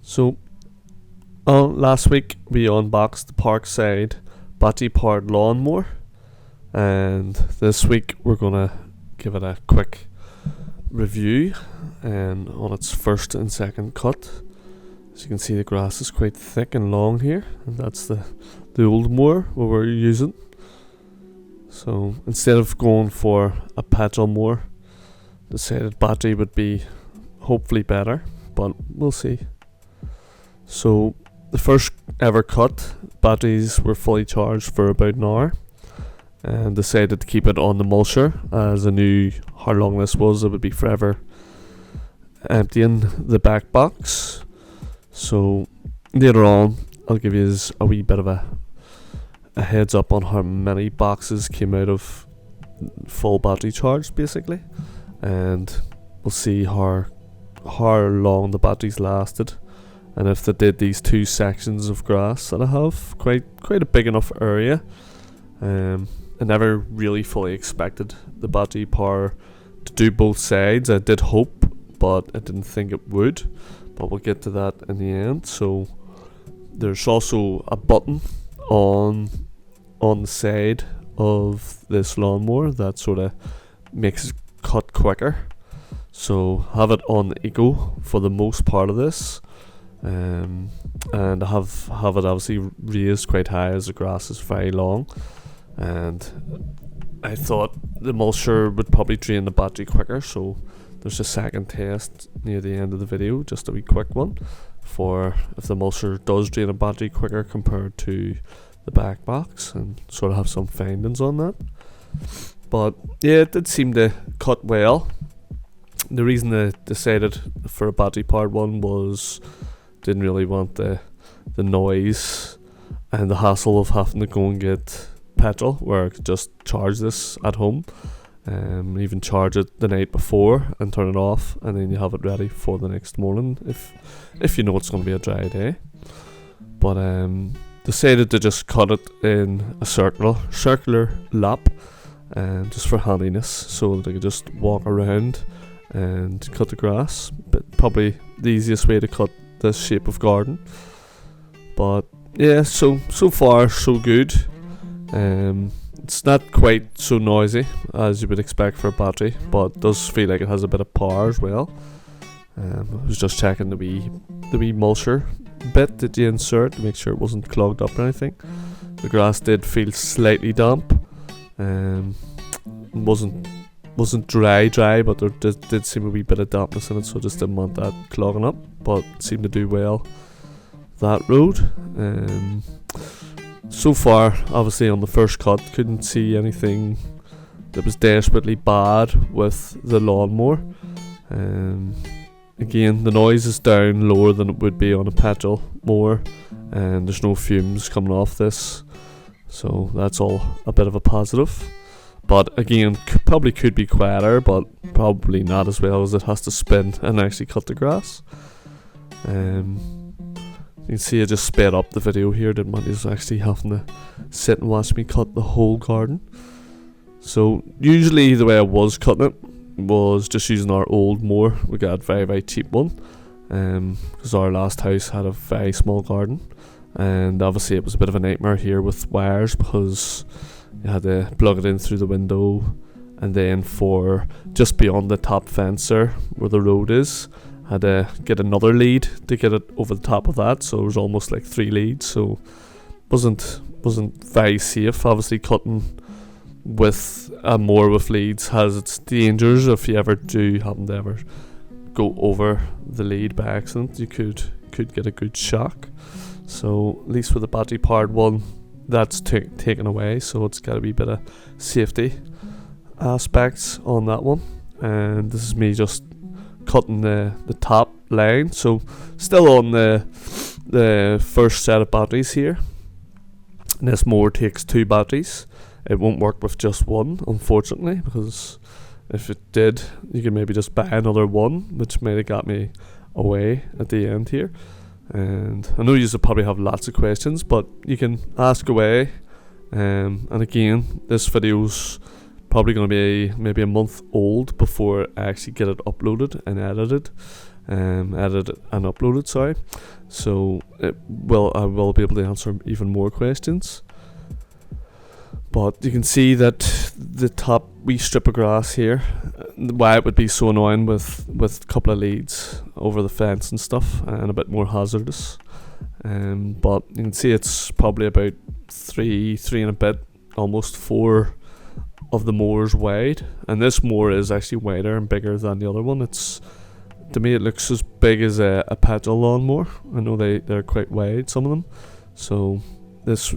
So, last week we unboxed the Parkside battery powered lawnmower, and this week we're gonna give it a quick review and on its first and second cut. As you can see, the grass is quite thick and long here, and that's the old mower we were using. So instead of going for a petrol mower, decided battery would be hopefully better, but we'll see. So the first ever cut, batteries were fully charged for about an hour, and decided to keep it on the mulcher as I knew how long this was. It would be forever emptying the back box. So later on I'll give you a wee bit of a heads up on how many boxes came out of full battery charge basically, and we'll see how long the batteries lasted, and if they did these two sections of grass that I have, quite a big enough area. I never really fully expected the battery power to do both sides. I did hope, but I didn't think it would, but we'll get to that in the end. So there's also a button on the side of this lawnmower that sort of makes it cut quicker. So have it on eco for the most part of this, and I have it obviously raised quite high as the grass is very long, and I thought the mulcher would probably drain the battery quicker. So there's a second test near the end of the video, just a wee quick one, for if the mulcher does drain a battery quicker compared to the back box, and sort of have some findings on that. But yeah, it did seem to cut well. The reason I decided for a battery powered one was didn't really want the noise and the hassle of having to go and get petrol, where I could just charge this at home, even charge it the night before and turn it off, and then you have it ready for the next morning if you know it's going to be a dry day. But decided to just cut it in a circular lap, just for handiness, so that I could just walk around and cut the grass. But probably the easiest way to cut this shape of garden. But yeah, so far so good. It's not quite so noisy as you would expect for a battery, but it does feel like it has a bit of power as well. I was just checking the wee mulcher bit that you insert to make sure it wasn't clogged up or anything. The grass did feel slightly damp. Wasn't dry, but there did seem a wee bit of dampness in it, so I just didn't want that clogging up. But it seemed to do well that road. So far, obviously on the first cut, couldn't see anything that was desperately bad with the lawnmower. Again, the noise is down lower than it would be on a petrol mower, and there's no fumes coming off this, so that's all a bit of a positive. But again, probably could be quieter, but probably not as well, as it has to spin and actually cut the grass. You can see I just sped up the video here, didn't want you actually having to sit and watch me cut the whole garden. So usually the way I was cutting it was just using our old mower. We got a very cheap one, because our last house had a very small garden, and obviously it was a bit of a nightmare here with wires, because you had to plug it in through the window, and then for just beyond the top fence there where the road is, had to get another lead to get it over the top of that, so it was almost like 3 leads. So wasn't very safe. Obviously cutting with a mower with leads has its dangers. If you ever do happen to ever go over the lead by accident, you could get a good shock. So at least with the battery powered one, that's taken away, so it's got a wee bit of safety aspects on that one. And this is me just cutting the top line, so still on the first set of batteries here. And this mower takes 2 batteries. It won't work with just one, unfortunately, because if it did, you could maybe just buy another one, which might have got me away at the end here. And I know you probably have lots of questions, but you can ask away. And again, this video's probably going to be maybe a month old before I actually get it uploaded and edited. edited and uploaded. Sorry, so I will be able to answer even more questions. But you can see that the top wee strip of grass here, why it would be so annoying with a couple of leads over the fence and stuff, and a bit more hazardous. But you can see it's probably about three and a bit, almost 4 of the mowers wide, and this mower is actually wider and bigger than the other one. To me it looks as big as a petrol lawnmower. I know they're quite wide, some of them, so this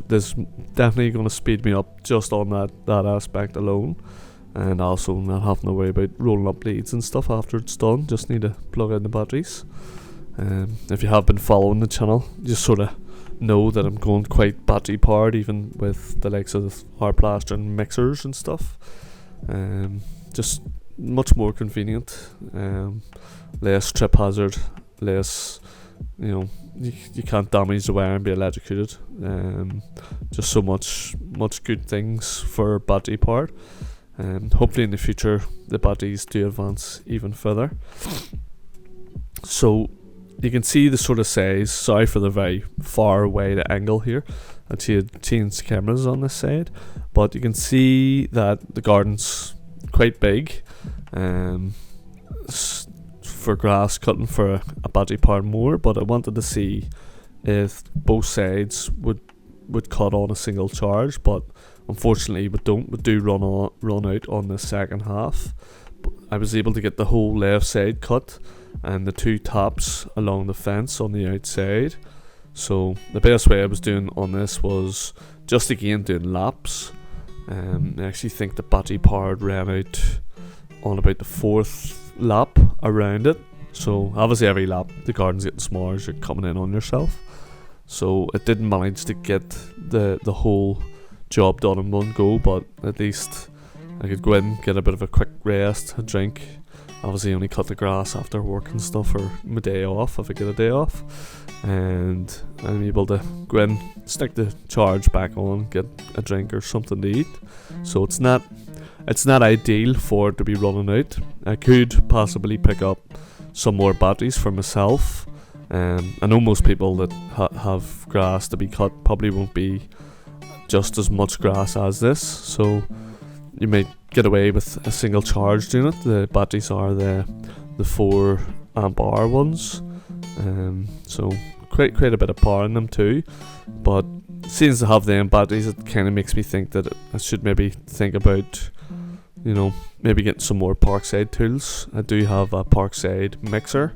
definitely going to speed me up just on that aspect alone, and also not having to worry about rolling up leads and stuff after it's done. Just need to plug in the batteries. If you have been following the channel, you just sort of know that I'm going quite battery powered, even with the likes of hard plaster and mixers and stuff. Just much more convenient, less trip hazard, less, you can't damage the wire and be electrocuted. Just so much good things for battery powered. Hopefully in the future the batteries do advance even further. So you can see the sort of size. Sorry for the very far away the angle here. I changed cameras on this side, but you can see that the garden's quite big. For grass cutting for a battery powered mower, but I wanted to see if both sides would cut on a single charge, but unfortunately we do run out on the second half. I was able to get the whole left side cut and the 2 tops along the fence on the outside. So the best way I was doing on this was just again doing laps. I actually think the battery powered ran out on about the 4th lap around it. So obviously every lap the garden's getting smaller as you're coming in on yourself. So it didn't manage to get the whole job done in one go, but at least I could go in, get a bit of a quick rest, a drink. Obviously only cut the grass after work and stuff, or my day off if I get a day off, and I'm able to go in, stick the charge back on, get a drink or something to eat. So it's not ideal for it to be running out. I could possibly pick up some more batteries for myself. I know most people that have grass to be cut probably won't be just as much grass as this, so you might get away with a single charge doing it. The batteries are the 4 amp hour ones, so quite a bit of power in them too. But since I have them batteries, it kind of makes me think that I should maybe think about, maybe getting some more Parkside tools. I do have a Parkside mixer.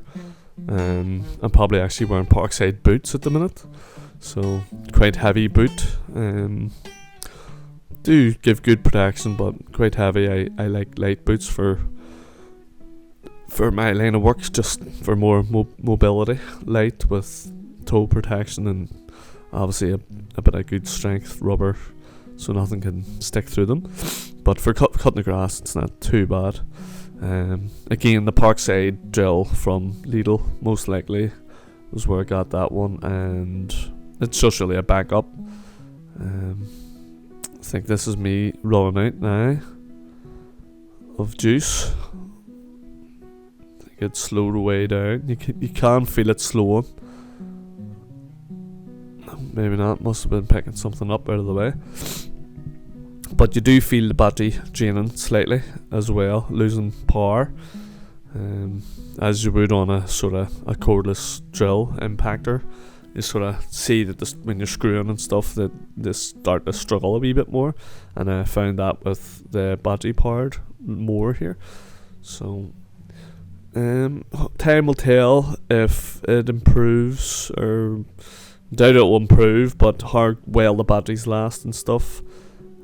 I'm probably actually wearing Parkside boots at the minute, so quite heavy boot. Do give good protection, but quite heavy. I like light boots for my line of work, just for more mobility. Light with toe protection, and obviously a bit of good strength rubber, so nothing can stick through them. But for cutting the grass, it's not too bad. Again, the Parkside drill from Lidl most likely was where I got that one, and it's just really a backup. I think this is me running out now of juice. I think it slowed way down. You can feel it slowing. Maybe not, must have been picking something up out of the way. But you do feel the battery draining slightly as well, losing power, as you would on a sort of a cordless drill impactor. You sort of see that when you're screwing and stuff, that they start to struggle a wee bit more, and I found that with the battery powered mower here. So time will tell if it improves, or doubt it will improve, but how well the batteries last and stuff.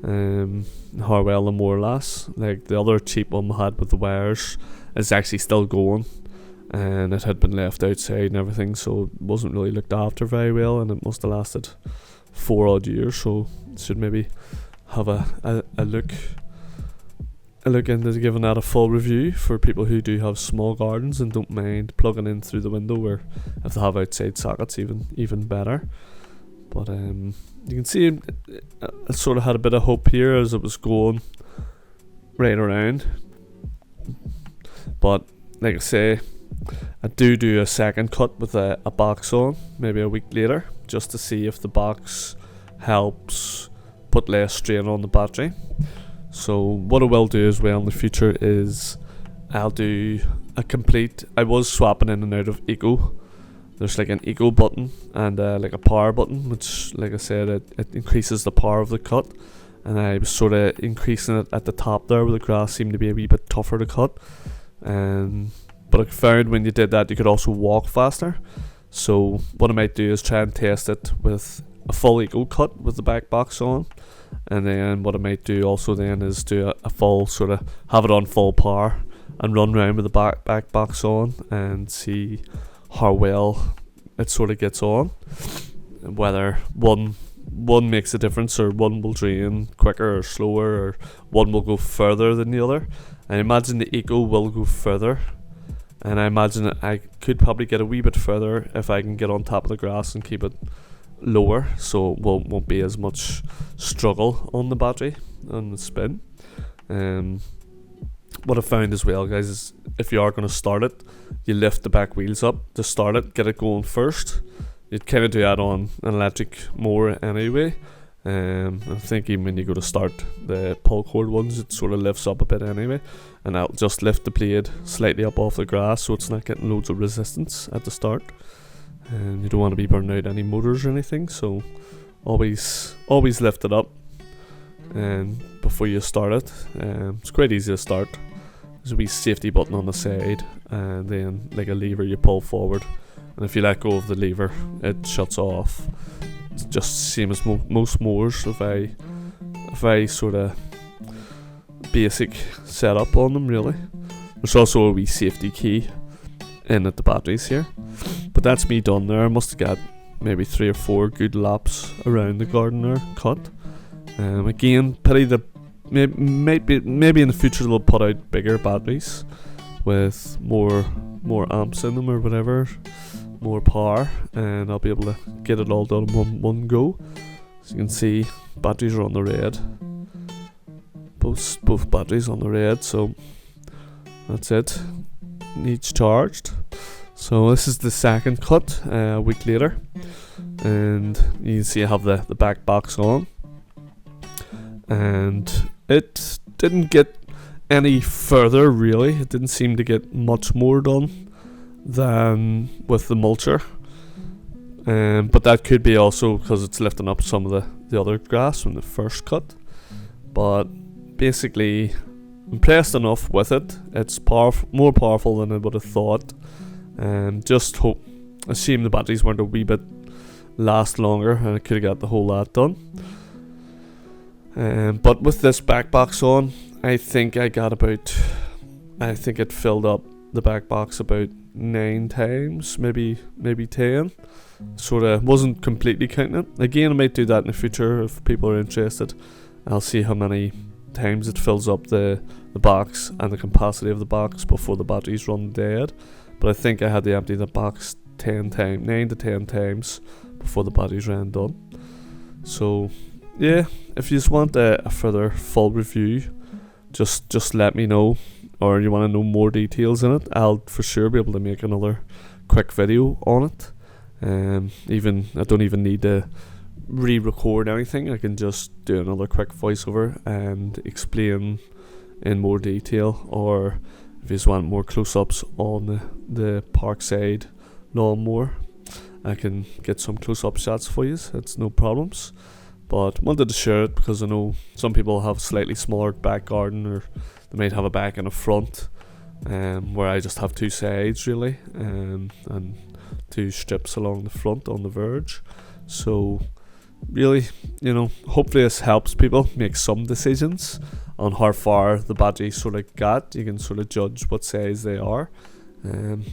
How well the mower lasts. Like the other cheap one we had with the wires is actually still going, and it had been left outside and everything, so it wasn't really looked after very well, and it must have lasted 4 odd years. So should maybe have a look into giving that a full review for people who do have small gardens and don't mind plugging in through the window, or if they have outside sockets, even better. But you can see I sort of had a bit of hope here as it was going right around. But like I say, I do a second cut with a box on, maybe a week later, just to see if the box helps put less strain on the battery. So what I will do as well in the future is I'll do a complete. I was swapping in and out of eco. There's like an eco button and like a power button, which, like I said, it increases the power of the cut. And I was sort of increasing it at the top there, where the grass seemed to be a wee bit tougher to cut. But I found when you did that, you could also walk faster. So what I might do is try and test it with a full eco cut with the back box on. And then what I might do also then is do a full sort of, have it on full power and run around with the back box on and see how well it sort of gets on. Whether one makes a difference, or one will drain quicker or slower, or one will go further than the other. I imagine the eco will go further, and I imagine that I could probably get a wee bit further if I can get on top of the grass and keep it lower, so it won't be as much struggle on the battery and the spin. What I found as well, guys, is if you are going to start it, you lift the back wheels up to start it, get it going first. You'd kind of do that on an electric mower anyway. I think even when you go to start the pull cord ones, it sort of lifts up a bit anyway, and I'll just lift the blade slightly up off the grass so it's not getting loads of resistance at the start. And you don't want to be burning out any motors or anything, so always lift it up and before you start it. It's quite easy to start. There's a wee safety button on the side, and then like a lever you pull forward, and if you let go of the lever, it shuts off. It's just same as most mowers. If I sort of basic setup on them, really. There's also a wee safety key in at the batteries here. But that's me done there. I must have got maybe 3 or 4 good laps around the garden there, cut. Again, pity the maybe in the future they'll put out bigger batteries with more amps in them or whatever, more power, and I'll be able to get it all done in one go. As you can see, batteries are on the red. Both batteries on the red, so that's it. Needs charged. So this is the second cut a week later, and you can see I have the back box on, and it didn't get any further really. It didn't seem to get much more done than with the mulcher, but that could be also because it's lifting up some of the other grass from the first cut. But basically impressed enough with it. It's more powerful than I would have thought. Just assume the batteries weren't a wee bit last longer, and I could have got the whole lot done. But with this back box on, I think it filled up the back box about 9 times, maybe 10. Sort of wasn't completely counting it. Again, I might do that in the future if people are interested. I'll see how many times it fills up the box and the capacity of the box before the batteries run dead. But I think I had to empty the box 9 to 10 times before the batteries ran done. So yeah, if you just want a further full review, just let me know, or you want to know more details in it, I'll for sure be able to make another quick video on it. I don't even need to re-record anything. I can just do another quick voiceover and explain in more detail, or if you just want more close-ups on the Parkside lawnmower, I can get some close-up shots for you. It's no problems. But wanted to share it because I know some people have slightly smaller back garden, or they might have a back and a front, where I just have 2 sides really, and 2 strips along the front on the verge. So really, hopefully this helps people make some decisions on how far the battery sort of got. You can sort of judge what size they are.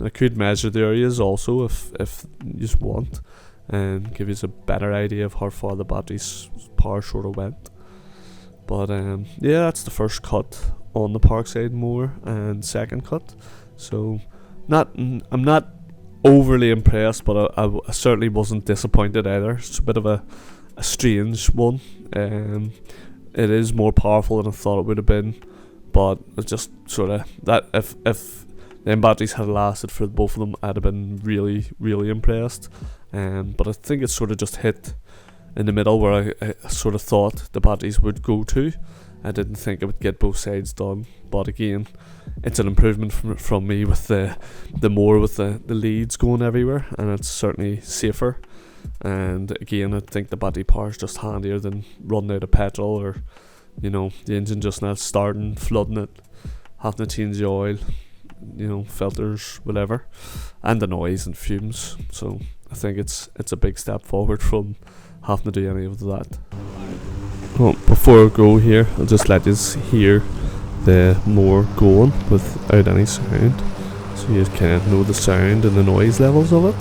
I could measure the areas also if you just want, and give you a better idea of how far the battery's power sort of went. But yeah, that's the first cut on the Parkside mower and second cut. So I'm not overly impressed, but I certainly wasn't disappointed either. It's a bit of a strange one. It is more powerful than I thought it would have been, but it's just sort of that if Them batteries had lasted for both of them, I'd have been really, really impressed. But I think it's sort of just hit in the middle where I sort of thought the batteries would go to. I didn't think I would get both sides done, but again, it's an improvement from me with the mower with the leads going everywhere, and it's certainly safer. And again, I think the battery power is just handier than running out of petrol, or the engine just not starting, flooding it, having to change the oil, filters, whatever, and the noise and fumes. So I think it's a big step forward from having to do any of that. Well, before I go here, I'll just let you hear the mower going without any sound, so you kind of know the sound and the noise levels of it.